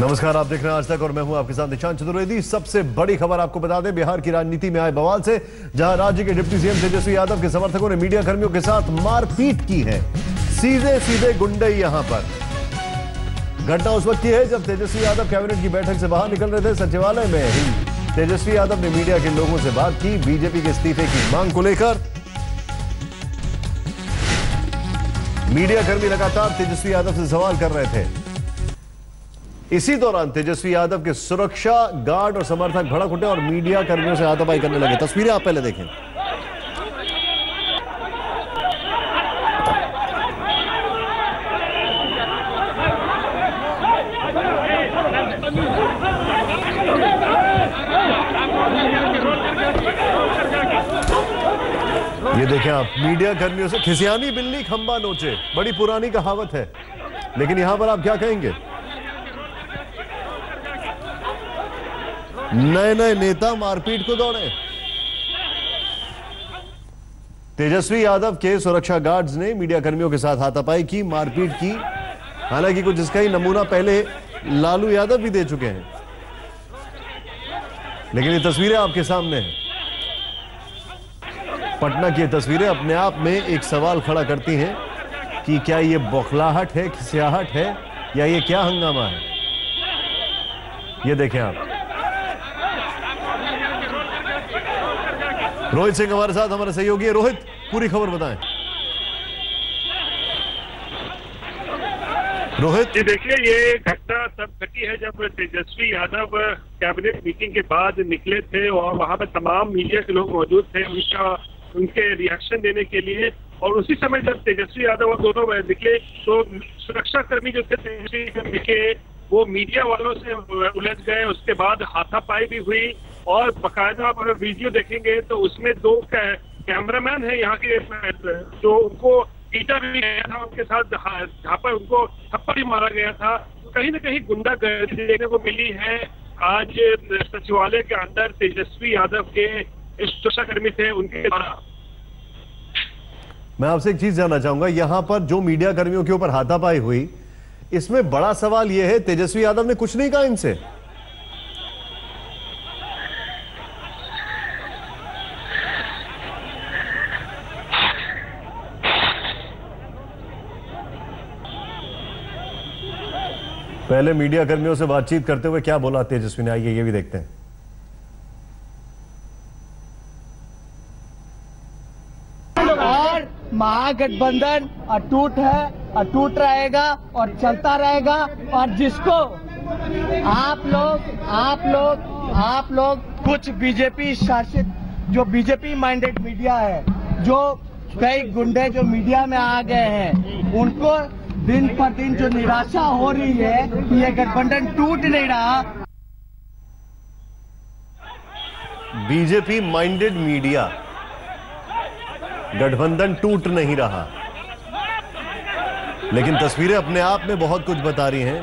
नमस्कार, आप देख रहे हैं आज तक और मैं हूं आपके साथ निशांत चतुर्वेदी। सबसे बड़ी खबर आपको बता दें, बिहार की राजनीति में आए बवाल से, जहां राज्य के डिप्टी सीएम तेजस्वी यादव के समर्थकों ने मीडिया कर्मियों के साथ मारपीट की है। सीधे सीधे गुंडे यहां पर। घटना उस वक्त की है जब तेजस्वी यादव कैबिनेट की बैठक से बाहर निकल रहे थे। सचिवालय में ही तेजस्वी यादव ने मीडिया के लोगों से बात की बीजेपी के इस्तीफे की मांग को लेकर। मीडिया कर्मी लगातार तेजस्वी यादव से सवाल कर रहे थे। इसी दौरान तेजस्वी यादव के सुरक्षा गार्ड और समर्थक भड़क उठे और मीडिया कर्मियों से हाथापाई करने लगे। तस्वीरें आप पहले देखें। ये देखें आप, मीडिया कर्मियों से खिसियानी बिल्ली खंबा नोचे, बड़ी पुरानी कहावत है, लेकिन यहां पर आप क्या कहेंगे? नए नए नेता मारपीट को दौड़े। तेजस्वी यादव के सुरक्षा गार्ड्स ने मीडिया कर्मियों के साथ हाथापाई की, मारपीट की। हालांकि कुछ इसका ही नमूना पहले लालू यादव भी दे चुके हैं, लेकिन ये तस्वीरें आपके सामने हैं। पटना की ये तस्वीरें अपने आप में एक सवाल खड़ा करती हैं कि क्या ये बौखलाहट है, खिसियाहट है, या ये क्या हंगामा है? ये देखें आप। रोहित सिंह हमारे साथ, हमारे सहयोगी। रोहित, पूरी खबर बताएं। रोहित जी देखिए, ये घटना तब घटी है जब तेजस्वी यादव कैबिनेट मीटिंग के बाद निकले थे और वहां पर तमाम मीडिया के लोग मौजूद थे उनके रिएक्शन देने के लिए। और उसी समय जब तेजस्वी यादव और दोनों निकले तो सुरक्षा कर्मी जो थे तेजस्वी दिखे, वो मीडिया वालों से उलझ गए। उसके बाद हाथापाई भी हुई और बकायदा आप अगर वीडियो देखेंगे तो उसमें दो कैमरामैन है यहाँ के जो उनको पीटा भी गया था, उनके साथ जहाँ पर उनको थप्पड़ भी मारा गया था। तो कहीं ना कहीं गुंडागर्दी देखने को मिली है। आज सचिवालय के अंदर तेजस्वी यादव के सुरक्षाकर्मी थे, उनके द्वारा। मैं आपसे एक चीज जानना चाहूंगा, यहां पर जो मीडिया कर्मियों के ऊपर हाथापाई हुई, इसमें बड़ा सवाल यह है तेजस्वी यादव ने कुछ नहीं कहा इनसे। पहले मीडिया कर्मियों से बातचीत करते हुए क्या बोला तेजस्वी ने, आइए ये भी देखते हैं। और महागठबंधन अटूट है, अटूट रहेगा और चलता रहेगा। और जिसको आप लोग कुछ बीजेपी शासित, जो बीजेपी माइंडेड मीडिया है, जो कई गुंडे जो मीडिया में आ गए हैं, उनको दिन पर दिन जो निराशा हो रही है कि ये गठबंधन टूट नहीं रहा। बीजेपी माइंडेड मीडिया, गठबंधन टूट नहीं रहा, लेकिन तस्वीरें अपने आप में बहुत कुछ बता रही हैं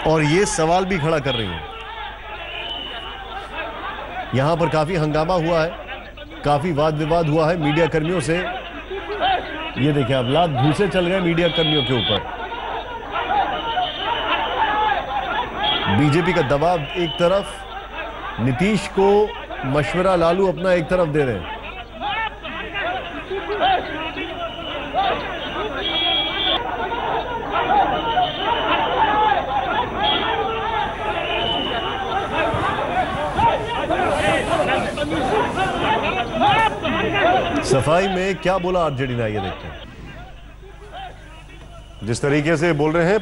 और ये सवाल भी खड़ा कर रही हैं। यहां पर काफी हंगामा हुआ है, काफी वाद विवाद हुआ है मीडिया कर्मियों से। ये देखिए आप, लात घूंसे चल गए मीडिया कर्मियों के ऊपर। बीजेपी का दबाव एक तरफ, नीतीश को मशवरा लालू अपना एक तरफ दे रहे हैं। सफाई में क्या बोला आरजेडी ने, ये देखते हैं। जिस तरीके से बोल रहे हैं,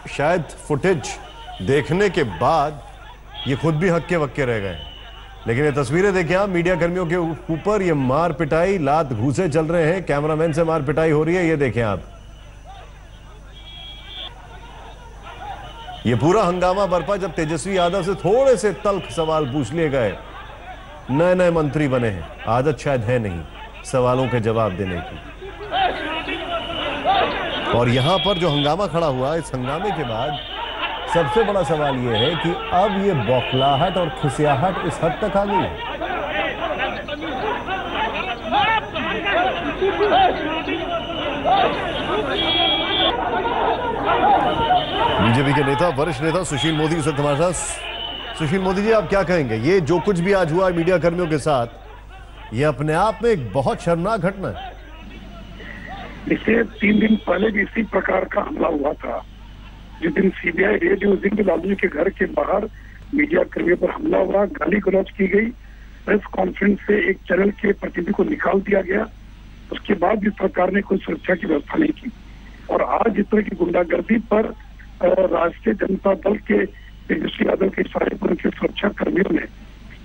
शायद फुटेज देखने के बाद ये खुद भी हक्के वक्के रह गए। लेकिन ये तस्वीरें देखिए आप, मीडिया कर्मियों के ऊपर ये मार पिटाई, लात घूंसे चल रहे हैं, कैमरामैन से मार पिटाई हो रही है। ये देखें आप, ये पूरा हंगामा बरपा जब तेजस्वी यादव से थोड़े से तल्ख सवाल पूछ लिए गए। नए नए मंत्री बने हैं, आदत शायद है नहीं सवालों के जवाब देने की। और यहां पर जो हंगामा खड़ा हुआ, इस हंगामे के बाद सबसे बड़ा सवाल यह है कि अब ये बौखलाहट और खिसियाहट इस हद तक आ गई है। बीजेपी के नेता, वरिष्ठ नेता सुशील मोदी इस वक्त हमारे साथ। सुशील मोदी जी, आप क्या कहेंगे? ये जो कुछ भी आज हुआ मीडिया कर्मियों के साथ, ये अपने आप में एक बहुत शर्मनाक घटना है। इससे 3 दिन पहले भी इसी प्रकार का हमला हुआ था। जिस दिन सीबीआई रेड हुई, उस दिन भी लालू जी के घर के बाहर मीडिया कर्मियों पर हमला हुआ, गाली गलौज की गई, प्रेस कॉन्फ्रेंस से एक चैनल के प्रतिनिधि को निकाल दिया गया। उसके बाद भी सरकार ने कोई सुरक्षा की व्यवस्था नहीं की। और आज इस तरह की गुंडागर्दी पर राष्ट्रीय जनता दल के तेजस्वी यादव के इशारे पर उनके सुरक्षा कर्मियों ने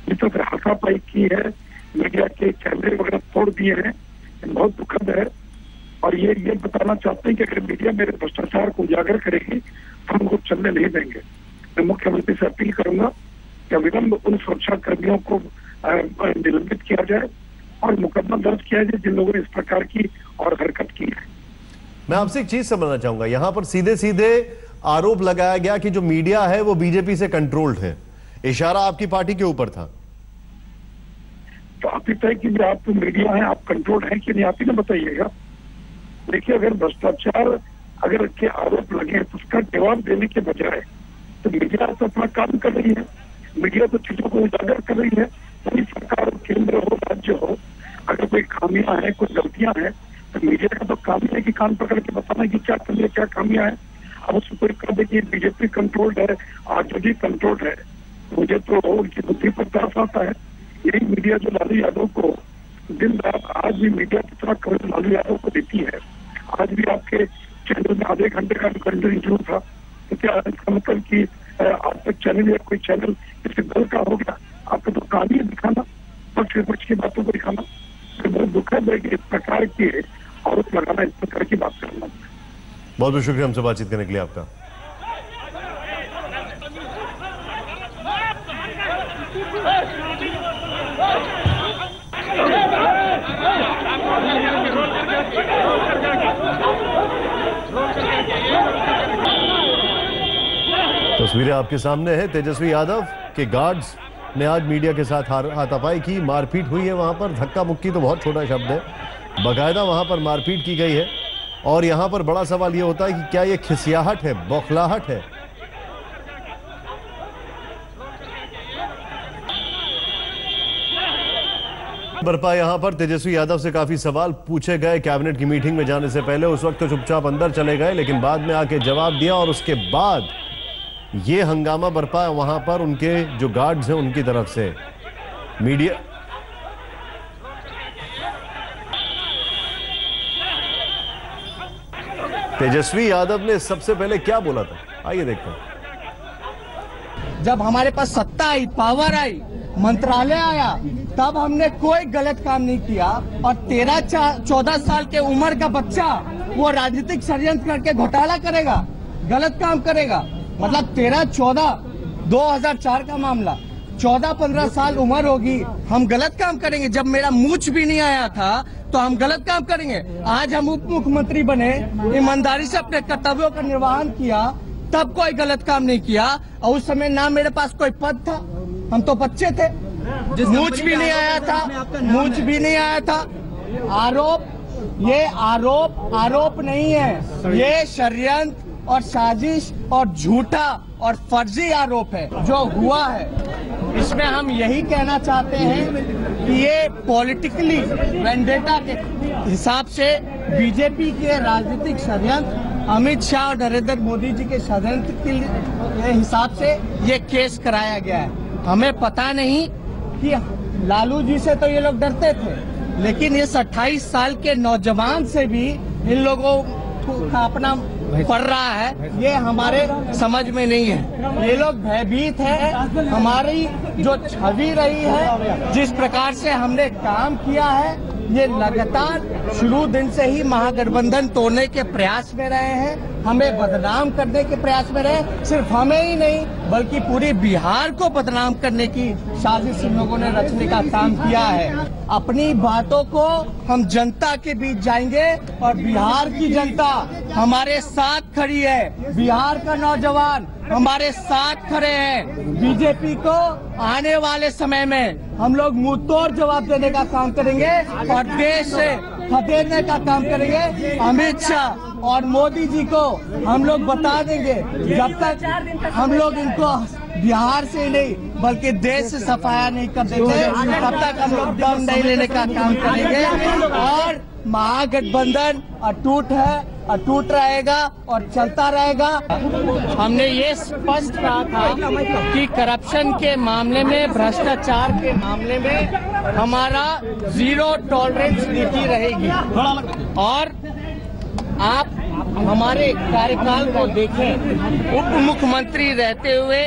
जिस तरह हाथापाई की है, मीडिया के कैमरे वगैरह तोड़ दिए हैं, बहुत दुखद है। और ये बताना चाहते हैं कि अगर मीडिया मेरे भ्रष्टाचार को उजागर करेगी तो हम उनको चलने नहीं देंगे। मैं मुख्यमंत्री से अपील करूंगा कि अविलंब उन सुरक्षा कर्मियों को निलंबित किया जाए और मुकदमा दर्ज किया जाए जिन लोगों ने इस प्रकार की और हरकत की है। मैं आपसे एक चीज समझना चाहूंगा, यहां पर सीधे सीधे आरोप लगाया गया कि जो मीडिया है वो बीजेपी से कंट्रोल्ड है। इशारा आपकी पार्टी के ऊपर था। तो आप ही तय कीजिए, आप तो मीडिया है, आप कंट्रोल है कि नहीं, आप ही ना बताइएगा। देखिए, अगर भ्रष्टाचार अगर के आरोप लगे तो उसका जवाब देने के बजाय तो मीडिया तो अपना काम कर रही है, मीडिया तो चीजों को उजागर कर रही है। कोई सरकार हो, केंद्र हो, राज्य हो, अगर कोई खामियां हैं, कोई गलतियां हैं तो मीडिया का तो काम है कि कान पकड़ के बताना कि क्या कमियां क्या खामियां हैं। अब उसको कोई कह दे कि बीजेपी कंट्रोल्ड है, आरजेडी कंट्रोल्ड है, मुझे तो उनकी बुद्धि पर तरस आता है। यही मीडिया जो लालू यादव को दिन रात आज भी मीडिया की तरह कवरेज लालू यादव को देती है। आज भी आपके चैनल में आधे घंटे का इंटरव्यू था, तो क्या इसका मतलब कि आज तक चैनल या कोई चैनल किसी दल का हो गया? आपको तो काम ही दिखाना, पक्ष विपक्ष की बातों को दिखाना। तो बहुत दुखद है कि इस प्रकार के आरोप लगाना, इस प्रकार की बात करना। बहुत बहुत शुक्रिया हमसे बातचीत करने के लिए आपका। तस्वीरें आपके सामने है। तेजस्वी यादव के गार्ड्स ने आज मीडिया के साथ हाथापाई की, मारपीट हुई है। वहां पर धक्का मुक्की तो बहुत छोटा शब्द है, बाकायदा वहां पर मारपीट की गई है। और यहां पर बड़ा सवाल यह होता है कि क्या यह खिसियाहट है, बौखलाहट है? बरपा यहां पर तेजस्वी यादव से काफी सवाल पूछे गए कैबिनेट की मीटिंग में जाने से पहले। उस वक्त तो चुपचाप अंदर चले गए, लेकिन बाद में आके जवाब दिया और उसके बाद ये हंगामा बरपा वहां पर उनके जो गार्ड्स हैं उनकी तरफ से। मीडिया तेजस्वी यादव ने सबसे पहले क्या बोला था, आइए देखते हैं। जब हमारे पास सत्ता आई, पावर आई, मंत्रालय आया, तब हमने कोई गलत काम नहीं किया। और 13-14 साल के उम्र का बच्चा वो राजनीतिक षड्यंत्र करके घोटाला करेगा, गलत काम करेगा। मतलब 13-14, 2004 का मामला, 14-15 साल उम्र होगी, हम गलत काम करेंगे? जब मेरा मूछ भी नहीं आया था तो हम गलत काम करेंगे? आज हम उप मुख्यमंत्री बने, ईमानदारी से अपने कर्तव्यों का निर्वहन किया, तब कोई गलत काम नहीं किया। और उस समय ना मेरे पास कोई पद था, हम तो बच्चे थे, मूछ भी नहीं आया था, मूछ भी नहीं आया था। ये आरोप नहीं है, ये षड्यंत्र और साजिश और झूठा और फर्जी आरोप है जो हुआ है। इसमें हम यही कहना चाहते हैं कि ये पॉलिटिकली वेंडेटा के हिसाब से बीजेपी के राजनीतिक षड्यंत्र, अमित शाह और नरेंद्र मोदी जी के षड्यंत्र के हिसाब से ये केस कराया गया है। हमें पता नहीं कि लालू जी से तो ये लोग डरते थे, लेकिन इस 28 साल के नौजवान से भी इन लोगों का अपना पड़ रहा है, ये हमारे समझ में नहीं है। ये लोग भयभीत है। हमारी जो छवि रही है, जिस प्रकार से हमने काम किया है, ये लगातार शुरू दिन से ही महागठबंधन तोड़ने के प्रयास में रहे हैं, हमें बदनाम करने के प्रयास में रहे। सिर्फ हमें ही नहीं बल्कि पूरे बिहार को बदनाम करने की साजिश इन लोगों ने रचने का काम किया है। अपनी बातों को हम जनता के बीच जाएंगे और बिहार की जनता हमारे साथ खड़ी है, बिहार का नौजवान हमारे साथ खड़े हैं। बीजेपी को आने वाले समय में हम लोग मुंहतोड़ जवाब देने का काम करेंगे और देश से खदेड़ने का काम करेंगे। अमित शाह और मोदी जी को हम लोग बता देंगे, जब तक हम लोग इनको बिहार से नहीं बल्कि देश से सफाया नहीं कर देंगे, तब तक हम लोग दम नहीं लेने का काम करेंगे। और महागठबंधन अटूट है, अटूट रहेगा और चलता रहेगा। हमने ये स्पष्ट कहा था कि करप्शन के मामले में, भ्रष्टाचार के मामले में हमारा जीरो टॉलरेंस नीति रहेगी। और आप हमारे कार्यकाल को देखें, उप मुख्यमंत्री रहते हुए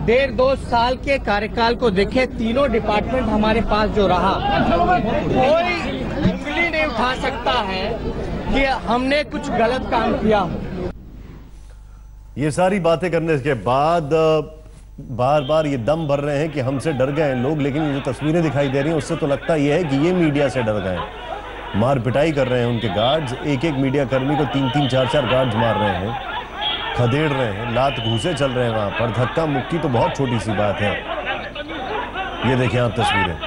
1.5-2 साल के कार्यकाल को देखें, तीनों डिपार्टमेंट हमारे पास जो रहा, कोई उंगली नहीं उठा सकता है कि हमने कुछ गलत काम किया। ये सारी बातें करने के बाद बार बार ये दम भर रहे हैं कि हमसे डर गए हैं लोग, लेकिन ये जो तस्वीरें दिखाई दे रही हैं उससे तो लगता ये है कि ये मीडिया से डर गए हैं। मार पिटाई कर रहे हैं उनके गार्ड्स, एक मीडिया कर्मी को 3-3, 4-4 गार्ड्स मार रहे हैं, खदेड़ रहे हैं, लात घूसे चल रहे हैं वहां पर। धक्का मुक्की तो बहुत छोटी सी बात है। ये देखिए आप तस्वीरें।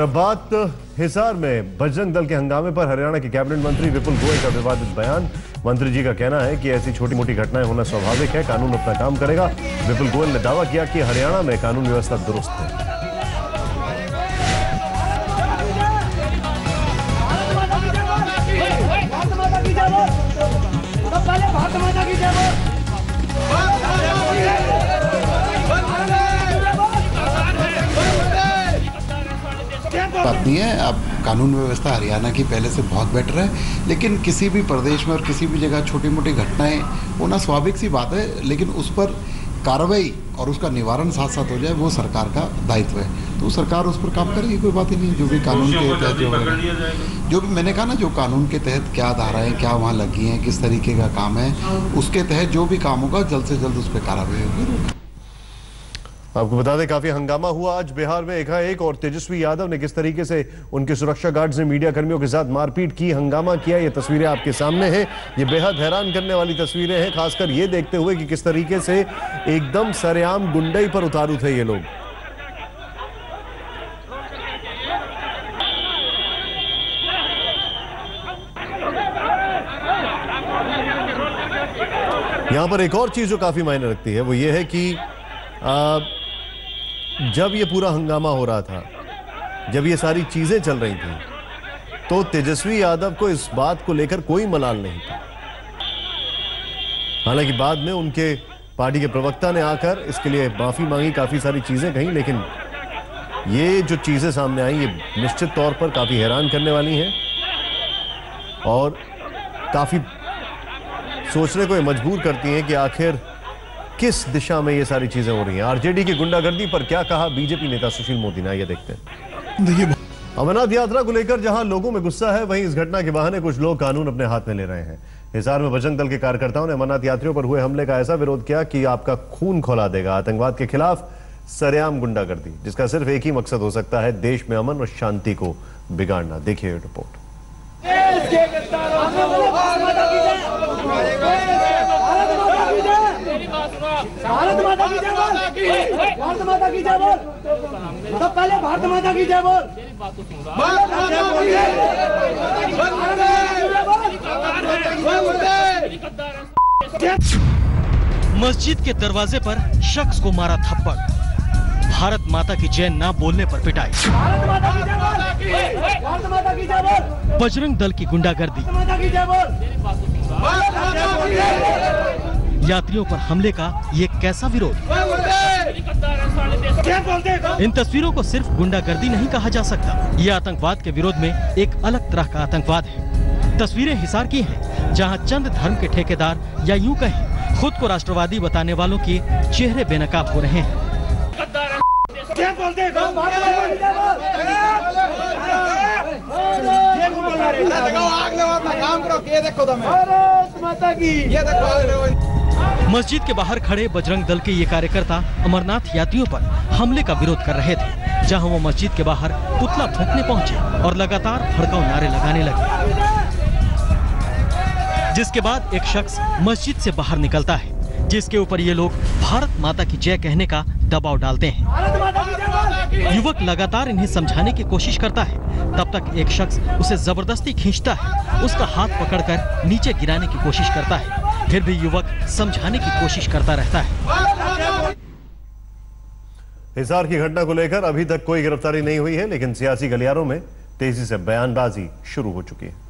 बात हिसार में बजरंग दल के हंगामे पर हरियाणा के कैबिनेट मंत्री विपुल गोयल का विवादित बयान। मंत्री जी का कहना है कि ऐसी छोटी मोटी घटनाएं होना स्वाभाविक है, कानून अपना काम करेगा। विपुल गोयल ने दावा किया कि हरियाणा में कानून व्यवस्था दुरुस्त है। बात नहीं है। अब कानून व्यवस्था हरियाणा की पहले से बहुत बेटर है, लेकिन किसी भी प्रदेश में और किसी भी जगह छोटी मोटी घटनाएं होना स्वाभाविक सी बात है, लेकिन उस पर कार्रवाई और उसका निवारण साथ साथ हो जाए वो सरकार का दायित्व है। तो सरकार उस पर काम करेगी, कोई बात ही नहीं। जो भी कानून के तहत जो भी मैंने कहा ना, जो कानून के तहत क्या धाराएं क्या वहाँ लगी हैं, किस तरीके का काम है, उसके तहत जो भी काम होगा जल्द से जल्द उस पर कार्रवाई होगी। आपको बता दें काफी हंगामा हुआ आज बिहार में एकाएक, और तेजस्वी यादव ने किस तरीके से उनके सुरक्षा गार्ड्स ने मीडिया कर्मियों के साथ मारपीट की, हंगामा किया। ये तस्वीरें आपके सामने हैं। ये बेहद हैरान करने वाली तस्वीरें हैं, खासकर ये देखते हुए कि किस तरीके से एकदम सरेआम गुंडई पर उतारू थे ये लोग। यहां पर एक और चीज जो काफी मायने रखती है वो ये है कि जब ये पूरा हंगामा हो रहा था, जब ये सारी चीजें चल रही थी, तो तेजस्वी यादव को इस बात को लेकर कोई मलाल नहीं था। हालांकि बाद में उनके पार्टी के प्रवक्ता ने आकर इसके लिए माफी मांगी, काफी सारी चीजें कही, लेकिन ये जो चीजें सामने आई ये निश्चित तौर पर काफी हैरान करने वाली हैं और काफी सोचने को मजबूर करती हैं कि आखिर किस दिशा में ये सारी चीजें हो रही हैं। आरजेडी की गुंडागर्दी पर क्या कहा बीजेपी नेता सुशील मोदी ने, ये देखते हैं। अमरनाथ यात्रा को लेकर जहां लोगों में गुस्सा है, वहीं इस घटना के बहाने कुछ लोग कानून अपने हाथ में ले रहे हैं। हिसार में बजरंग दल के कार्यकर्ताओं ने अमरनाथ यात्रियों पर हुए हमले का ऐसा विरोध किया कि आपका खून खौला देगा। आतंकवाद के खिलाफ सरेआम गुंडागर्दी, जिसका सिर्फ एक ही मकसद हो सकता है, देश में अमन और शांति को बिगाड़ना। देखिए ये रिपोर्ट। भारत माता की जय बोल, भारत माता की जय बोल, तो पहले भारत माता की जय बोल। मस्जिद के दरवाजे पर शख्स को मारा थप्पड़, भारत माता की जय ना बोलने पर पिटाई। भारत माता की जय बोल, भारत माता की जय बोल। बजरंग दल की गुंडागर्दी, माता की जय बोल। यात्रियों पर हमले का ये कैसा विरोध। इन तस्वीरों को सिर्फ गुंडागर्दी नहीं कहा जा सकता, ये आतंकवाद के विरोध में एक अलग तरह का आतंकवाद है। तस्वीरें हिसार की हैं, जहां चंद धर्म के ठेकेदार या यूं कहें खुद को राष्ट्रवादी बताने वालों के चेहरे बेनकाब हो रहे हैं। मस्जिद के बाहर खड़े बजरंग दल के ये कार्यकर्ता अमरनाथ यात्रियों पर हमले का विरोध कर रहे थे, जहां वो मस्जिद के बाहर पुतला फूंकने पहुंचे और लगातार भड़काऊ नारे लगाने लगे। जिसके बाद एक शख्स मस्जिद से बाहर निकलता है, जिसके ऊपर ये लोग भारत माता की जय कहने का दबाव डालते हैं। युवक लगातार इन्हें समझाने की कोशिश करता है, तब तक एक शख्स उसे जबरदस्ती खींचता है, उसका हाथ पकड़कर नीचे गिराने की कोशिश करता है। फिर भी युवक समझाने की कोशिश करता रहता है। हिसार की घटना को लेकर अभी तक कोई गिरफ्तारी नहीं हुई है, लेकिन सियासी गलियारों में तेजी से बयानबाजी शुरू हो चुकी है।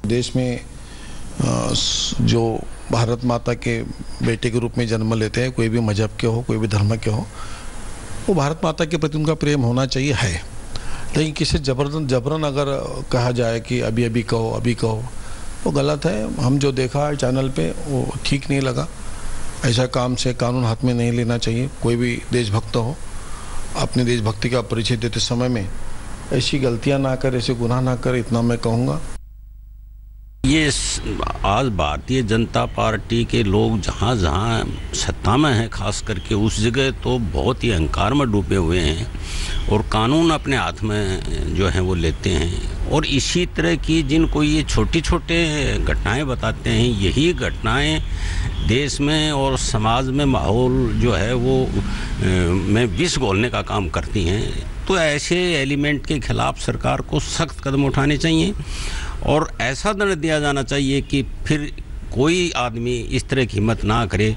देश में जो भारत माता के बेटे के रूप में जन्म लेते हैं, कोई भी मजहब के हो, कोई भी धर्म के हो, वो भारत माता के प्रति उनका प्रेम होना चाहिए है। लेकिन किसी जबरन अगर कहा जाए कि अभी कहो, वो गलत है। हम जो देखा चैनल पे वो ठीक नहीं लगा। ऐसा काम से कानून हाथ में नहीं लेना चाहिए। कोई भी देशभक्त हो, अपनी देशभक्ति का परिचय देते समय में ऐसी गलतियां ना करे, ऐसे गुनाह ना करे, इतना मैं कहूँगा। ये आज भारतीय जनता पार्टी के लोग जहाँ सत्ता में हैं, खास करके उस जगह तो बहुत ही अहंकार में डूबे हुए हैं और कानून अपने हाथ में जो है वो लेते हैं। और इसी तरह की जिनको ये छोटी घटनाएं बताते हैं, यही घटनाएं देश में और समाज में माहौल जो है वो में विष घोलने का काम करती हैं। तो ऐसे एलिमेंट के खिलाफ सरकार को सख्त कदम उठाने चाहिए और ऐसा दंड दिया जाना चाहिए कि फिर कोई आदमी इस तरह की हिम्मत ना करे